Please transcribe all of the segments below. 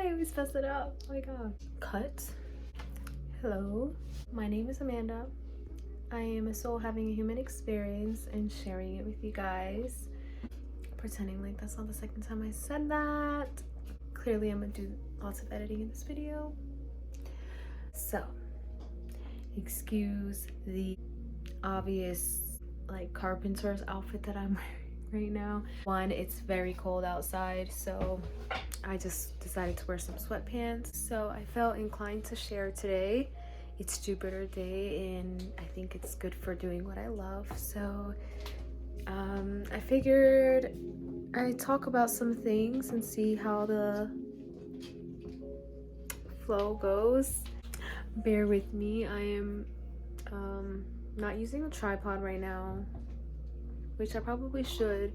I always mess it up. Oh my god. Cut. Hello, my name is Amanda. I am a soul having a human experience and sharing it with you guys. Pretending like that's not the second time I said that. Clearly I'm gonna do lots of editing in this video. So, excuse the obvious like carpenter's outfit that I'm wearing right now. One, it's very cold outside, so I just decided to wear some sweatpants. So I felt inclined to share today. It's Jupiter Day and I think it's good for doing what I love. So I figured I'd talk about some things and see how the flow goes. Bear with me. I am not using a tripod right now, which I probably should.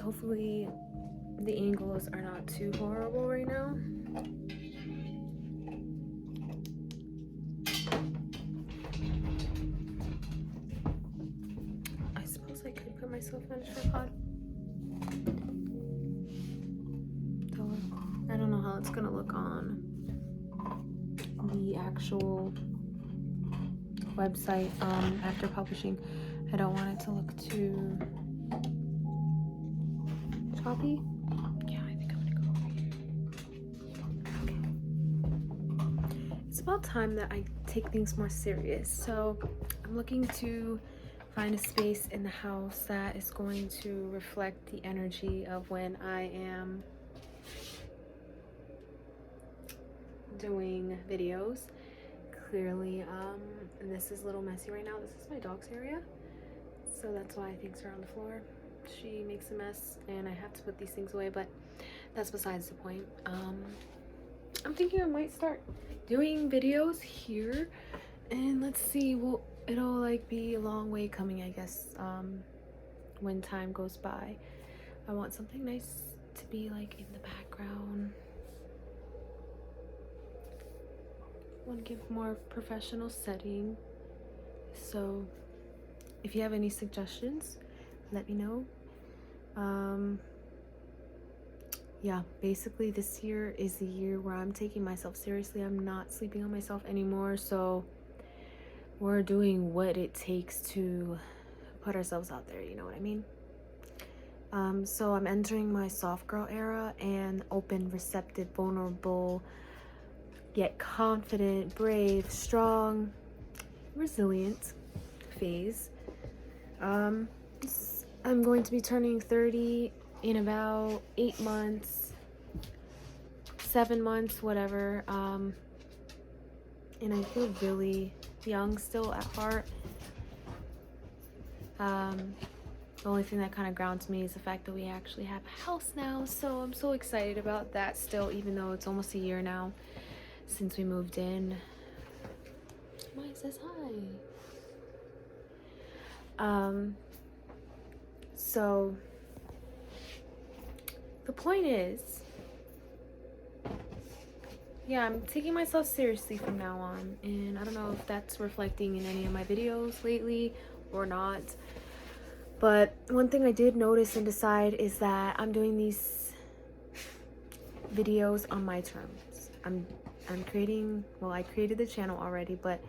Hopefully the angles are not too horrible right now. I suppose I could put myself on a tripod. Though I don't know how it's gonna look on the actual website after publishing. I don't want it to look too choppy. Yeah, I think I'm gonna go over here. Okay. It's about time that I take things more serious. So I'm looking to find a space in the house that is going to reflect the energy of when I am doing videos. Clearly, this is a little messy right now. This is my dog's area, so that's why things are on the floor. She makes a mess and I have to put these things away, but that's besides the point. I'm thinking I might start doing videos here, and let's see, well, it'll like be a long way coming, I guess, when time goes by. I want something nice to be like in the background. I want to give more professional setting. So if you have any suggestions, let me know. Yeah, basically this year is the year where I'm taking myself seriously. I'm not sleeping on myself anymore, so we're doing what it takes to put ourselves out there, you know what I mean? So I'm entering my soft girl era and open, receptive, vulnerable, yet confident, brave, strong, resilient phase. I'm going to be turning 30 in about 8 months, 7 months, whatever. And I feel really young still at heart. The only thing that kind of grounds me is the fact that we actually have a house now, so I'm so excited about that still, even though it's almost a year now since we moved in. Mike says hi. So the point is, yeah, I'm taking myself seriously from now on, and I don't know if that's reflecting in any of my videos lately or not, but one thing I did notice and decide is that I'm doing these videos on my terms. I'm creating, well, I created the channel already, but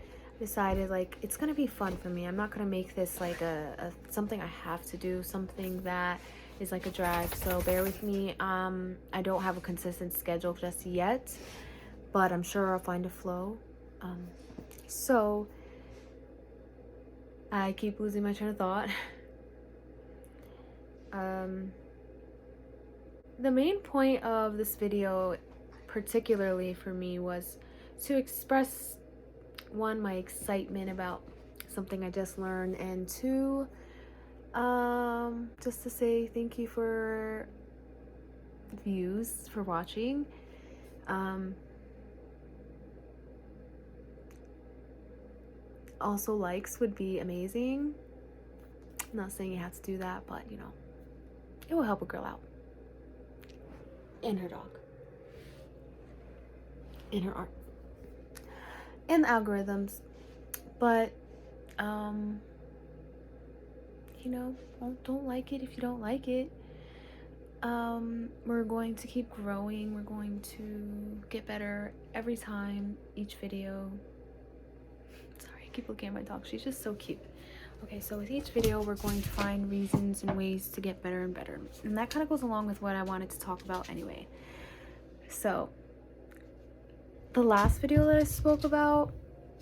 decided like it's gonna be fun for me. I'm not gonna make this like a something I have to do, something that is like a drag, so bear with me. I don't have a consistent schedule just yet, but I'm sure I'll find a flow. So I keep losing my train of thought. The main point of this video, particularly for me, was to express, one, my excitement about something I just learned, and two, just to say thank you for views, for watching. Also, likes would be amazing. I'm not saying you have to do that, but you know, it will help a girl out. And her dog. And her art. And the algorithms. But, you know, don't like it if you don't like it. we're going to keep growing. We're going to get better every time, each video. Sorry, I keep looking at my dog. She's just so cute. Okay, so with each video, we're going to find reasons and ways to get better and better. And that kind of goes along with what I wanted to talk about anyway. So, the last video that I spoke about,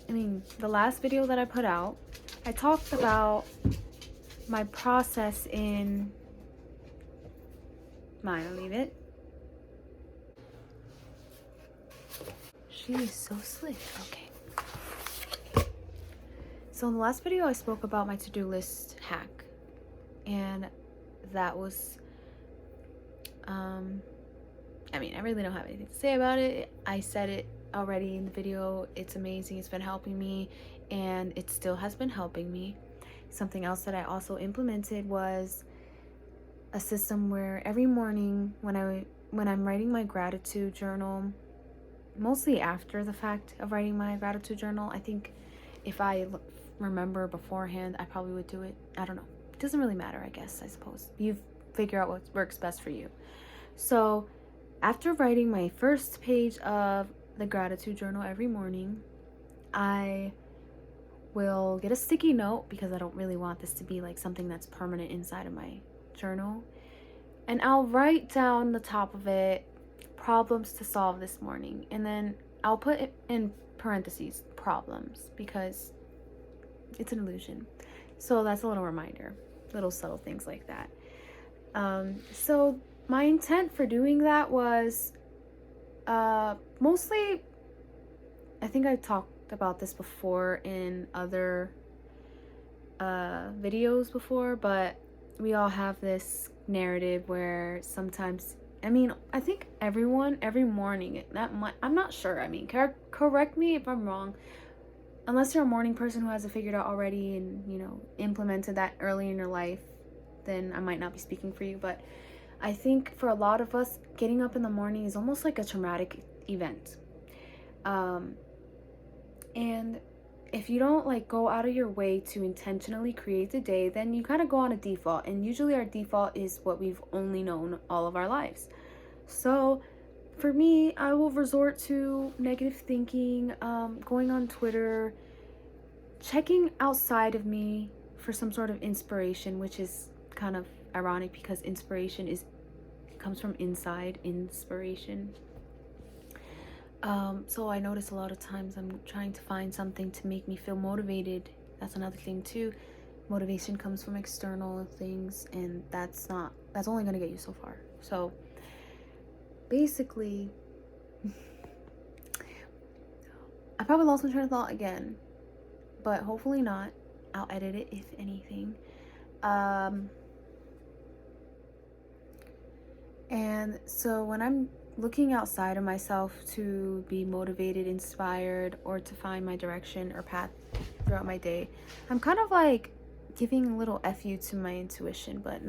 the last video that I put out, I talked about my process in... Mine, I'll leave it. She is so slick. Okay. So in the last video, I spoke about my to-do list hack. And that was... I really don't have anything to say about it. I said it already in the video. It's amazing. It's been helping me. And it still has been helping me. Something else that I also implemented was a system where every morning when I'm writing my gratitude journal, mostly after the fact of writing my gratitude journal, I think if I remember beforehand, I probably would do it. I don't know. It doesn't really matter, I guess, I suppose. You figure out what works best for you. So after writing my first page of the gratitude journal every morning, I will get a sticky note, because I don't really want this to be like something that's permanent inside of my journal, and I'll write down the top of it, problems to solve this morning, and then I'll put it in parentheses, problems, because it's an illusion. So that's a little reminder, little subtle things like that. So my intent for doing that was mostly, I think I've talked about this before in other videos before, but we all have this narrative where sometimes, I think everyone every morning, I'm not sure, correct me if I'm wrong, unless you're a morning person who has it figured out already and implemented that early in your life, then I might not be speaking for you. But I think for a lot of us, getting up in the morning is almost like a traumatic event, and if you don't go out of your way to intentionally create the day, then you kind of go on a default. And usually our default is what we've only known all of our lives. So for me, I will resort to negative thinking, going on Twitter, checking outside of me for some sort of inspiration, which is kind of ironic because inspiration comes from inside, inspiration. So I notice a lot of times I'm trying to find something to make me feel motivated. That's another thing too. Motivation comes from external things, and that's only going to get you so far. So basically, I probably lost my train of thought again, but hopefully not. I'll edit it if anything. And so when I'm looking outside of myself to be motivated, inspired, or to find my direction or path throughout my day, I'm kind of giving a little FU to my intuition, but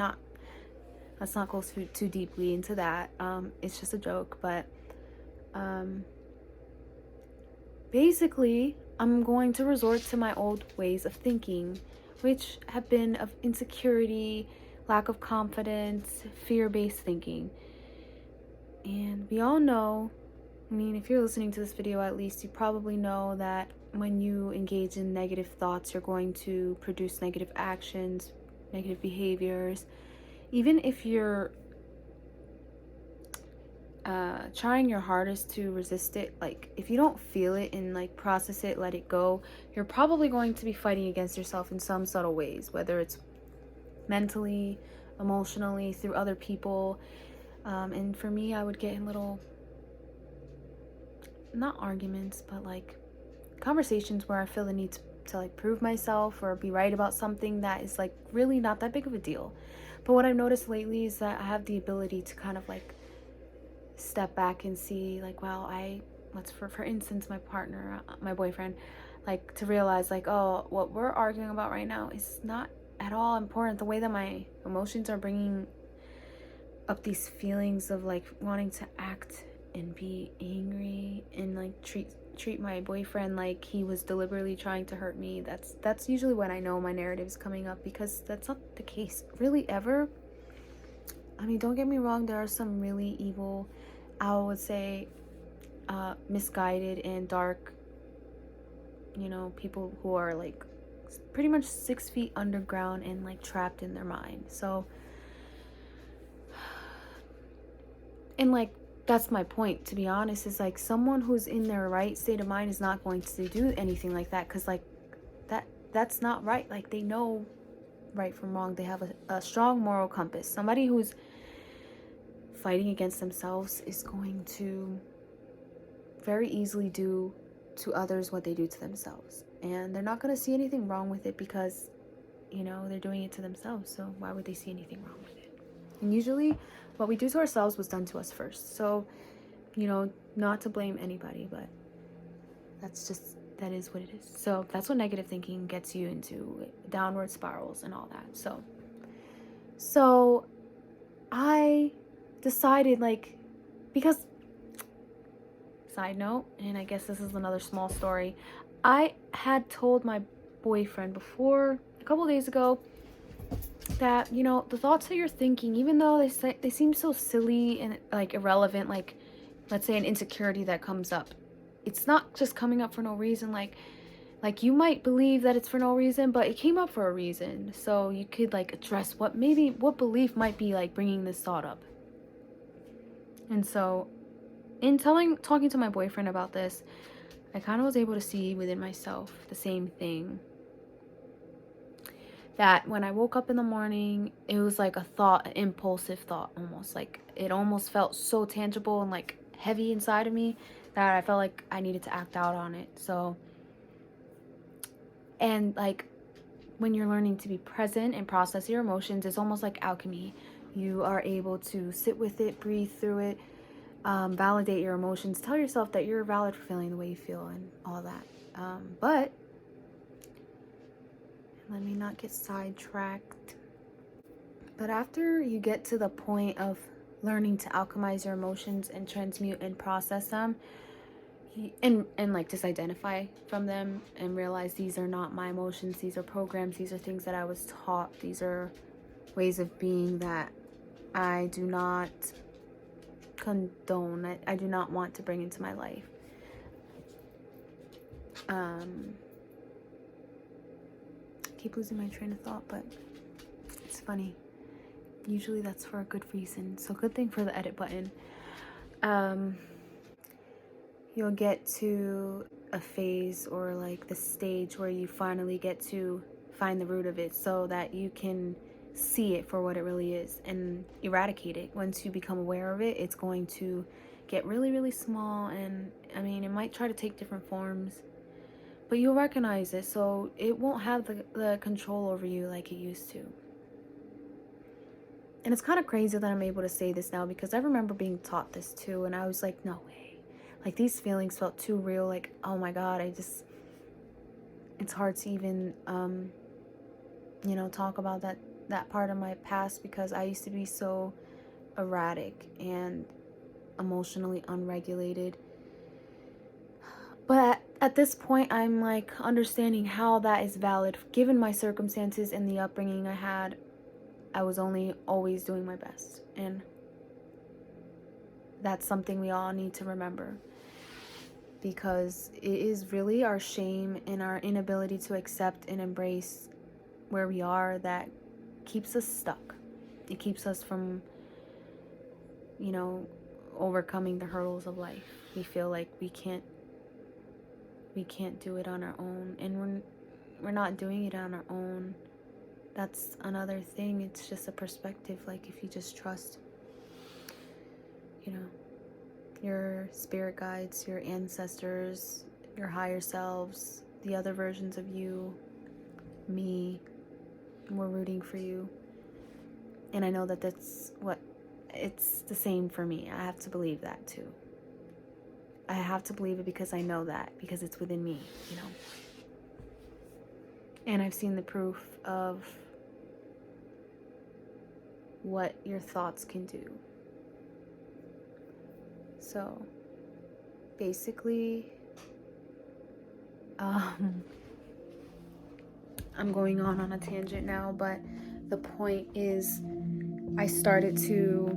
let's not go too deeply into that. It's just a joke, but basically I'm going to resort to my old ways of thinking, which have been of insecurity, lack of confidence, fear-based thinking. And we all know, if you're listening to this video, at least you probably know that when you engage in negative thoughts, you're going to produce negative actions, negative behaviors. Even if you're trying your hardest to resist it, if you don't feel it and process it, let it go, you're probably going to be fighting against yourself in some subtle ways, whether it's mentally, emotionally, through other people. And for me, I would get in little, not arguments, but conversations where I feel the need to prove myself or be right about something that is really not that big of a deal. But what I've noticed lately is that I have the ability to kind of step back and see wow, let's for instance, my partner, my boyfriend, to realize oh, what we're arguing about right now is not at all important. The way that my emotions are bringing up these feelings of wanting to act and be angry and treat my boyfriend like he was deliberately trying to hurt me, that's usually when I know my narrative is coming up, because that's not the case really ever. I mean, don't get me wrong, there are some really evil, I would say, misguided and dark, people who are like pretty much 6 feet underground and like trapped in their mind. So, and like, that's my point, to be honest, is like someone who's in their right state of mind is not going to do anything like that, because like that's not right. Like, they know right from wrong. They have a strong moral compass. Somebody who's fighting against themselves is going to very easily do to others what they do to themselves, and they're not going to see anything wrong with it, because they're doing it to themselves. So why would they see anything wrong with it? And usually what we do to ourselves was done to us first. So not to blame anybody, but that is what it is. So that's what negative thinking gets you into, downward spirals and all that. So I decided, like, because, side note, and I guess this is another small story, I had told my boyfriend before, a couple days ago, that the thoughts that you're thinking, even though they seem so silly and like irrelevant, like let's say an insecurity that comes up, it's not just coming up for no reason. Like you might believe that it's for no reason, but it came up for a reason. So you could like address what belief might be like bringing this thought up. And so in talking to my boyfriend about this, I kind of was able to see within myself the same thing. That when I woke up in the morning, it was like a thought, an impulsive thought, almost. Like it almost felt so tangible and like heavy inside of me that I felt like I needed to act out on it. So, and like when you're learning to be present and process your emotions, it's almost like alchemy. You are able to sit with it, breathe through it, validate your emotions, tell yourself that you're valid for feeling the way you feel and all that. But let me not get sidetracked. But after you get to the point of learning to alchemize your emotions and transmute and process them, and like just identify from them and realize these are not my emotions, these are programs, these are things that I was taught, these are ways of being that I do not condone, I do not want to bring into my life. I keep losing my train of thought, but it's funny. Usually that's for a good reason. So good thing for the edit button. You'll get to a phase or like the stage where you finally get to find the root of it so that you can see it for what it really is and eradicate it. Once you become aware of it, it's going to get really, really small, and I mean, it might try to take different forms, but you'll recognize it, so it won't have the control over you like it used to. And it's kind of crazy that I'm able to say this now, because I remember being taught this too, and I was like, no way. Like, these feelings felt too real. Like, oh my God, it's hard to even, talk about that part of my past, because I used to be so erratic and emotionally unregulated. But at this point, I'm like understanding how that is valid. Given my circumstances and the upbringing I had, I was only always doing my best. And that's something we all need to remember, because it is really our shame and our inability to accept and embrace where we are that keeps us stuck. It keeps us from, overcoming the hurdles of life. We feel like we can't do it on our own, and we're not doing it on our own. That's another thing. It's just a perspective. Like, if you just trust, your spirit guides, your ancestors, your higher selves, the other versions of you, me, we're rooting for you. And I know that it's the same for me. I have to believe that too. I have to believe it because I know that, because it's within me, And I've seen the proof of what your thoughts can do. So basically, I'm going on a tangent now, but the point is, I started to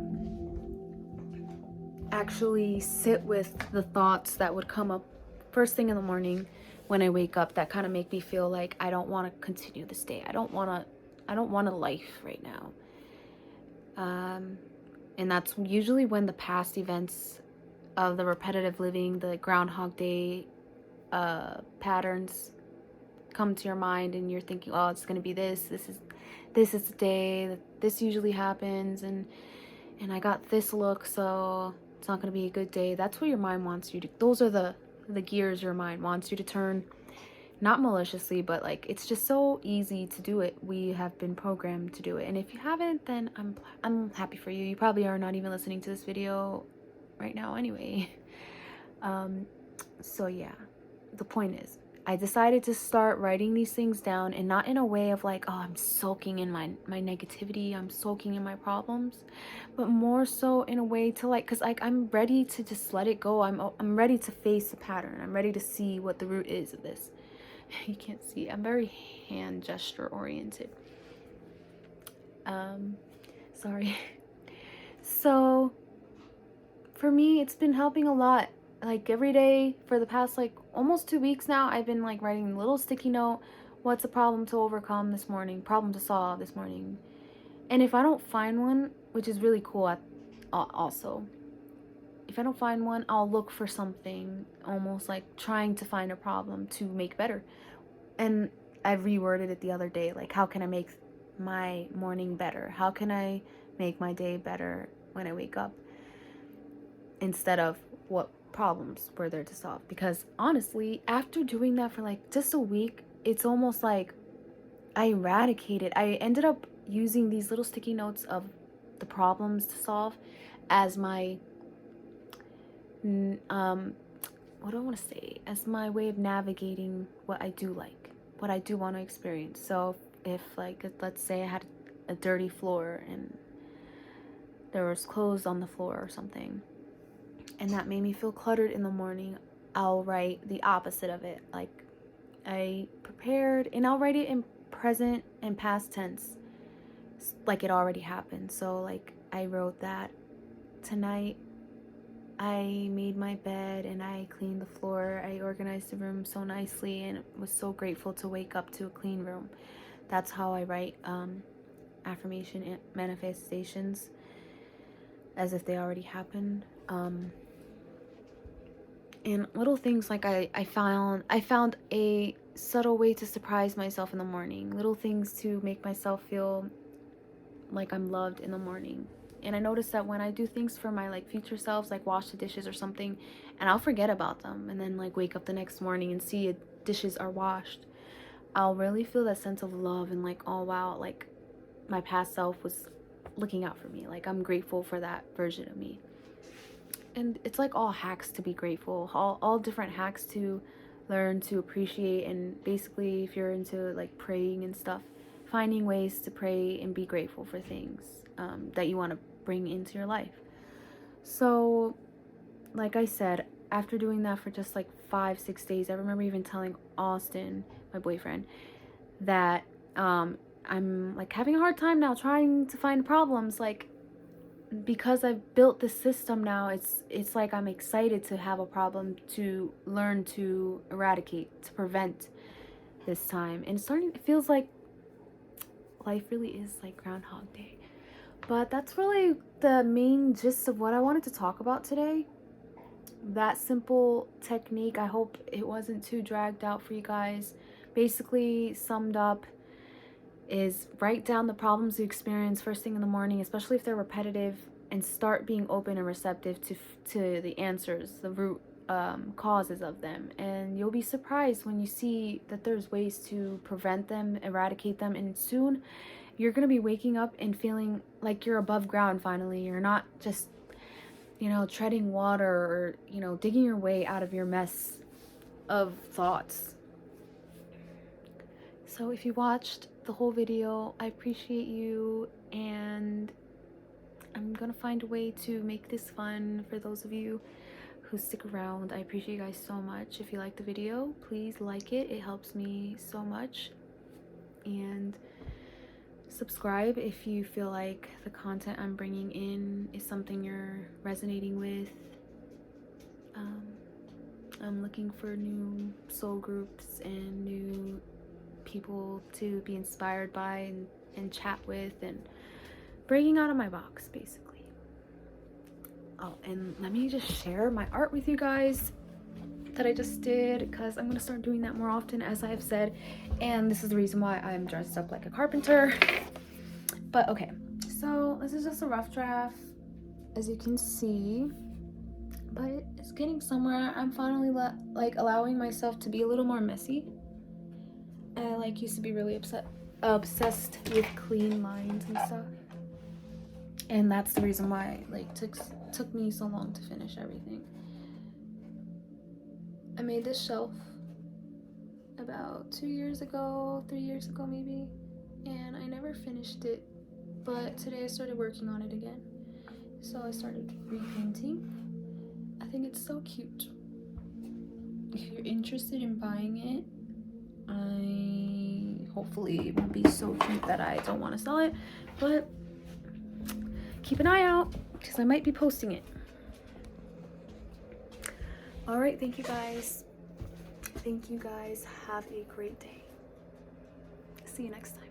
actually sit with the thoughts that would come up first thing in the morning when I wake up that kind of make me feel like I don't want to continue this day. I don't want a life right now. And that's usually when the past events of the repetitive living, the Groundhog Day patterns come to your mind, and you're thinking, oh, it's gonna be this is the day that this usually happens, and I got this look, so it's not gonna be a good day. That's what your mind wants you to, those are the gears your mind wants you to turn, not maliciously, but like it's just so easy to do it. We have been programmed to do it, and if you haven't, then I'm happy for you. You probably are not even listening to this video right now anyway. So yeah, the point is, I decided to start writing these things down, and not in a way of like, oh, I'm soaking in my negativity, I'm soaking in my problems, but more so in a way to like, because like I'm ready to just let it go. I'm ready to face the pattern. I'm ready to see what the root is of this. You can't see, I'm very hand gesture oriented. Sorry. So for me, it's been helping a lot. Like every day for the past like almost 2 weeks now, I've been like writing a little sticky note. What's a problem to overcome this morning? Problem to solve this morning. And if I don't find one, which is really cool also, if I don't find one, I'll look for something, almost like trying to find a problem to make better. And I reworded it the other day, like, how can I make my morning better? How can I make my day better when I wake up? Instead of what problems were there to solve. Because honestly, after doing that for like just a week, it's almost like I eradicated. I ended up using these little sticky notes of the problems to solve as my what do I want to say, as my way of navigating what I do like, what I do want to experience. So if like, let's say I had a dirty floor and there was clothes on the floor or something, and that made me feel cluttered in the morning, I'll write the opposite of it. Like, I prepared, and I'll write it in present and past tense, like it already happened. So like I wrote that tonight I made my bed and I cleaned the floor. I organized the room so nicely and was so grateful to wake up to a clean room. That's how I write affirmation and manifestations, as if they already happened. And little things like I found a subtle way to surprise myself in the morning. Little things to make myself feel like I'm loved in the morning. And I noticed that when I do things for my like future selves, like wash the dishes or something, and I'll forget about them, and then like wake up the next morning and see dishes are washed, I'll really feel that sense of love and like, oh wow, like my past self was looking out for me. Like I'm grateful for that version of me. And it's like all hacks to be grateful, all different hacks to learn to appreciate. And basically, if you're into like praying and stuff, finding ways to pray and be grateful for things that you want to bring into your life. So like I said, after doing that for just like 5-6 days, I remember even telling Austin, my boyfriend, that I'm like having a hard time now trying to find problems. Like, because I've built this system now, it's like I'm excited to have a problem to learn to eradicate, to prevent this time. And it feels like life really is like Groundhog Day. But that's really the main gist of what I wanted to talk about today. That simple technique, I hope it wasn't too dragged out for you guys. Basically summed up is write down the problems you experience first thing in the morning, especially if they're repetitive, and start being open and receptive to the answers, the root causes of them. And you'll be surprised when you see that there's ways to prevent them, eradicate them, and soon you're going to be waking up and feeling like you're above ground finally. You're not just, treading water or, digging your way out of your mess of thoughts. So if you watched the whole video, I appreciate you, and I'm gonna find a way to make this fun for those of you who stick around. I appreciate you guys so much. If you like the video, please like it. It helps me so much. And Subscribe if you feel like the content I'm bringing in is something you're resonating with. I'm looking for new soul groups and new people to be inspired by and chat with, and breaking out of my box, basically. Oh, and let me just share my art with you guys that I just did, because I'm going to start doing that more often, as I have said, and this is the reason why I'm dressed up like a carpenter. But okay, so this is just a rough draft, as you can see, but it's getting somewhere. I'm finally allowing myself to be a little more messy. I used to be really obsessed with clean lines and stuff, and that's the reason why it took me so long to finish everything. I made this shelf about 3 years ago maybe, and I never finished it, but today I started working on it again. So I started repainting. I think it's so cute. If you're interested in buying it, hopefully it won't be so cute that I don't want to sell it, but keep an eye out because I might be posting it. All right, thank you guys. Have a great day. See you next time.